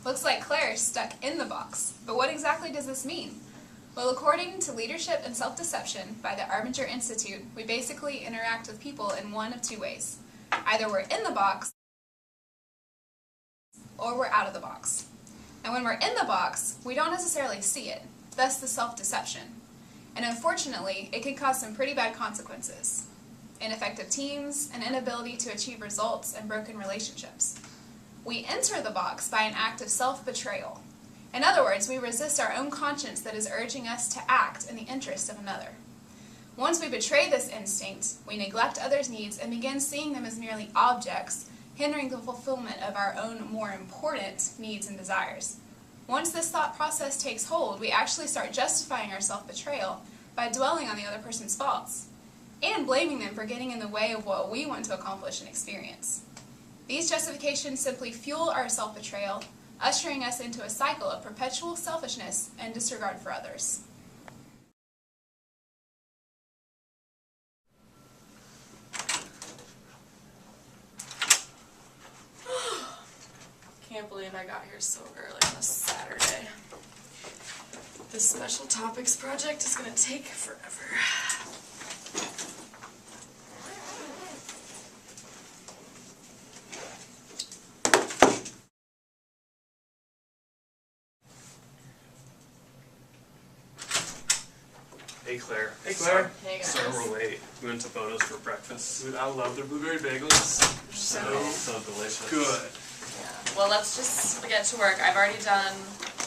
Looks like Claire's stuck in the box. But what exactly does this mean? Well, according to Leadership and Self-Deception by the Arbinger Institute, we basically interact with people in one of two ways. Either we're in the box, or we're out of the box. And when we're in the box, we don't necessarily see it, thus the self-deception. And unfortunately, it can cause some pretty bad consequences. Ineffective teams, an inability to achieve results, and broken relationships. We enter the box by an act of self-betrayal. In other words, we resist our own conscience that is urging us to act in the interest of another. Once we betray this instinct, we neglect others' needs and begin seeing them as merely objects, hindering the fulfillment of our own more important needs and desires. Once this thought process takes hold, we actually start justifying our self-betrayal by dwelling on the other person's faults, and blaming them for getting in the way of what we want to accomplish and experience. These justifications simply fuel our self-betrayal, ushering us into a cycle of perpetual selfishness and disregard for others. Can't believe I got here so early on a Saturday. This special topics project is going to take forever. Hey Claire. Hey Claire. Hey guys. Sorry we're late. We went to Bono's for breakfast. Dude, I love their blueberry bagels. So delicious. Good. Yeah. Well, let's just get to work. I've already done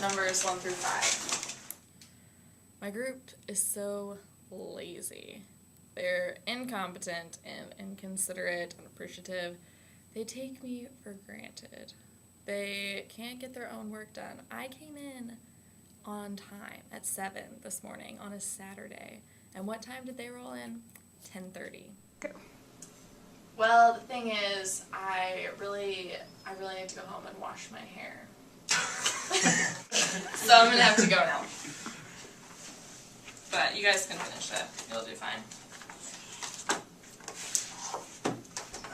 numbers 1 through 5. My group is so lazy. They're incompetent and inconsiderate, unappreciative. They take me for granted. They can't get their own work done. I came in on time at 7 this morning on a Saturday. And what time did they roll in? 10:30. Go. Well, the thing is, I really need to go home and wash my hair. So I'm gonna have to go now. But you guys can finish it. You'll do fine.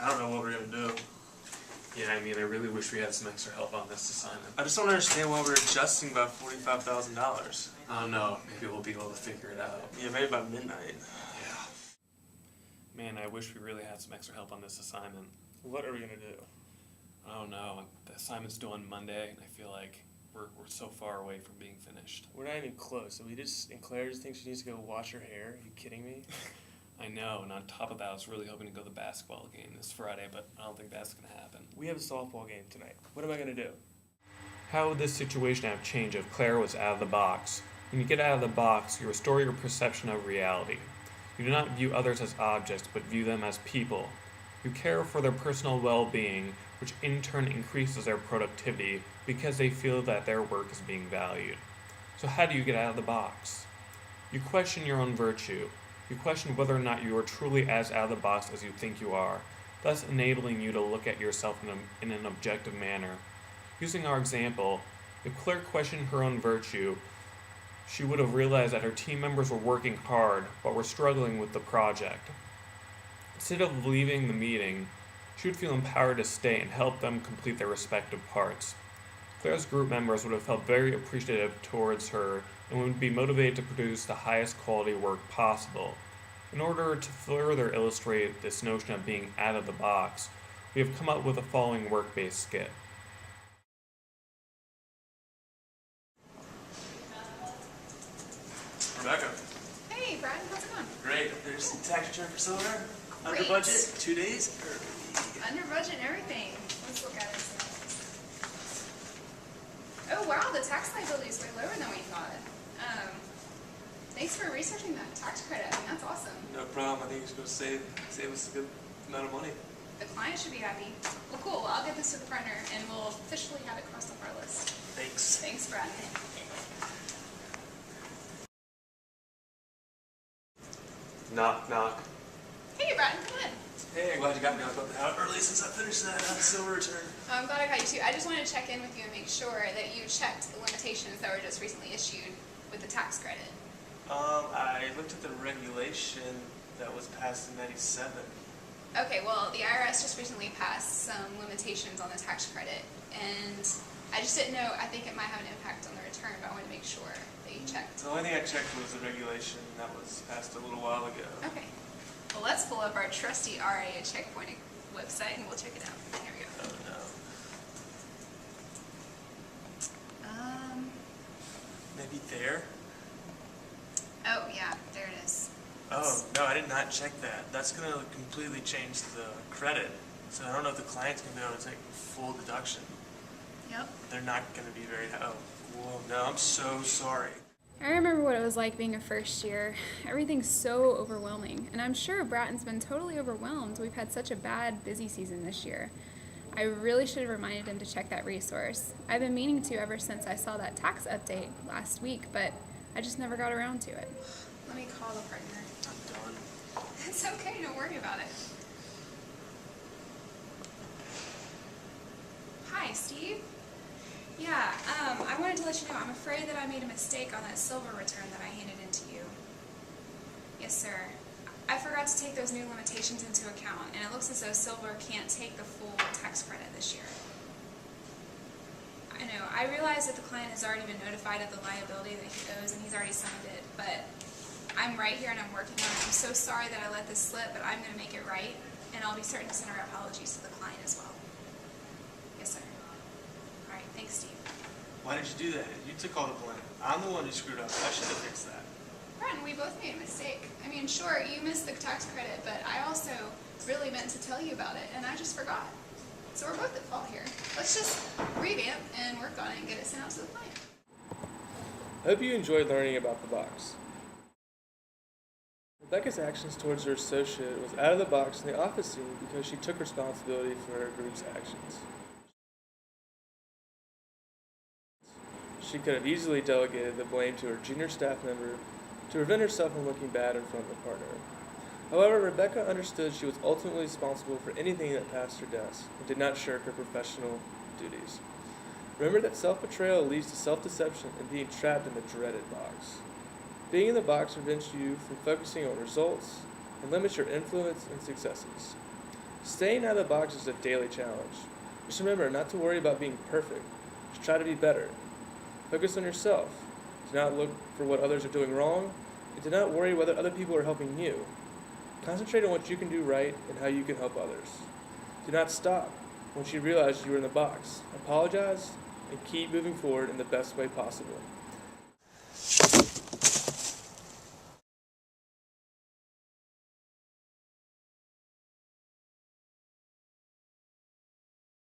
I don't know what we're gonna do. Yeah, I mean, I really wish we had some extra help on this assignment. I just don't understand why we're adjusting by $45,000. I don't know. Maybe we'll be able to figure it out. Yeah, maybe by midnight. Yeah. Man, I wish we really had some extra help on this assignment. What are we gonna do? I don't know. The assignment's due on Monday, and I feel like we're so far away from being finished. We're not even close. And Claire just thinks she needs to go wash her hair. Are you kidding me? I know, and on top of that, I was really hoping to go to the basketball game this Friday, but I don't think that's going to happen. We have a softball game tonight. What am I gonna do? How would this situation have changed if Claire was out of the box? When you get out of the box, you restore your perception of reality. You do not view others as objects, but view them as people. You care for their personal well-being, which in turn increases their productivity because they feel that their work is being valued. So how do you get out of the box? You question your own virtue. You question whether or not you are truly as out of the box as you think you are, thus enabling you to look at yourself in an objective manner. Using our example, if Claire questioned her own virtue, she would have realized that her team members were working hard but were struggling with the project. Instead of leaving the meeting, she would feel empowered to stay and help them complete their respective parts. Claire's group members would have felt very appreciative towards her and would be motivated to produce the highest quality work possible. In order to further illustrate this notion of being out of the box, we have come up with the following work-based skit. Rebecca. Hey, Brad, how's it going? Great. There's the tax return for silver. Under Great. budget. 2 days early. Under budget and everything. Let's look at it. Oh wow, the tax liability is way lower than we thought. Thanks for researching that tax credit. I mean, that's awesome. No problem. I think it's going to save us a good amount of money. The client should be happy. Well, cool. Well, I'll get this to the printer, and we'll officially have it crossed off our list. Thanks. Thanks, Brad. Knock, knock. Hey, Brad, come in. Hey, I'm glad you got me. I was about to have early since I finished that silver return. I'm glad I got you too. I just wanted to check in with you and make sure that you checked the limitations that were just recently issued with the tax credit. I looked at the regulation that was passed in '97. Okay, well, the IRS just recently passed some limitations on the tax credit, and I just didn't know, I think it might have an impact on the return, but I wanted to make sure that you checked. The only thing I checked was the regulation that was passed a little while ago. Okay. Well, let's pull up our trusty RA checkpoint website and we'll check it out. Here we go. Oh no. Maybe there? Oh yeah, there it is. Oh, no, I did not check that. That's going to completely change the credit. So I don't know if the client's going to be able to take full deduction. Yep. They're not going to be very, oh, whoa, no, I'm so sorry. I remember what it was like being a first year. Everything's so overwhelming, and I'm sure Bratton's been totally overwhelmed. We've had such a bad, busy season this year. I really should have reminded him to check that resource. I've been meaning to ever since I saw that tax update last week, but I just never got around to it. Let me call the partner. I'm done. It's okay, don't worry about it. Hi, Steve. Yeah, I wanted to let you know I'm afraid that I made a mistake on that silver return that I handed in to you. Yes, sir. I forgot to take those new limitations into account, and it looks as though silver can't take the full tax credit this year. I know, I realize that the client has already been notified of the liability that he owes, and he's already signed it, but I'm right here and I'm working on it. I'm so sorry that I let this slip, but I'm going to make it right, and I'll be certain to send our apologies to the client as well. Yes, sir. All right, thanks, Steve. Why did you do that? You took all the blame. I'm the one who screwed up. I should have fixed that. Bratton, we both made a mistake. I mean, sure, you missed the tax credit, but I also really meant to tell you about it, and I just forgot. So we're both at fault here. Let's just revamp and work on it and get it sent out to the client. I hope you enjoyed learning about the box. Rebecca's actions towards her associate was out of the box in the office scene because she took responsibility for her group's actions. She could have easily delegated the blame to her junior staff member to prevent herself from looking bad in front of the partner. However, Rebecca understood she was ultimately responsible for anything that passed her desk and did not shirk her professional duties. Remember that self-betrayal leads to self-deception and being trapped in the dreaded box. Being in the box prevents you from focusing on results and limits your influence and successes. Staying out of the box is a daily challenge. Just remember not to worry about being perfect. Just try to be better. Focus on yourself. Do not look for what others are doing wrong, and do not worry whether other people are helping you. Concentrate on what you can do right and how you can help others. Do not stop once you realize you were in the box. Apologize and keep moving forward in the best way possible.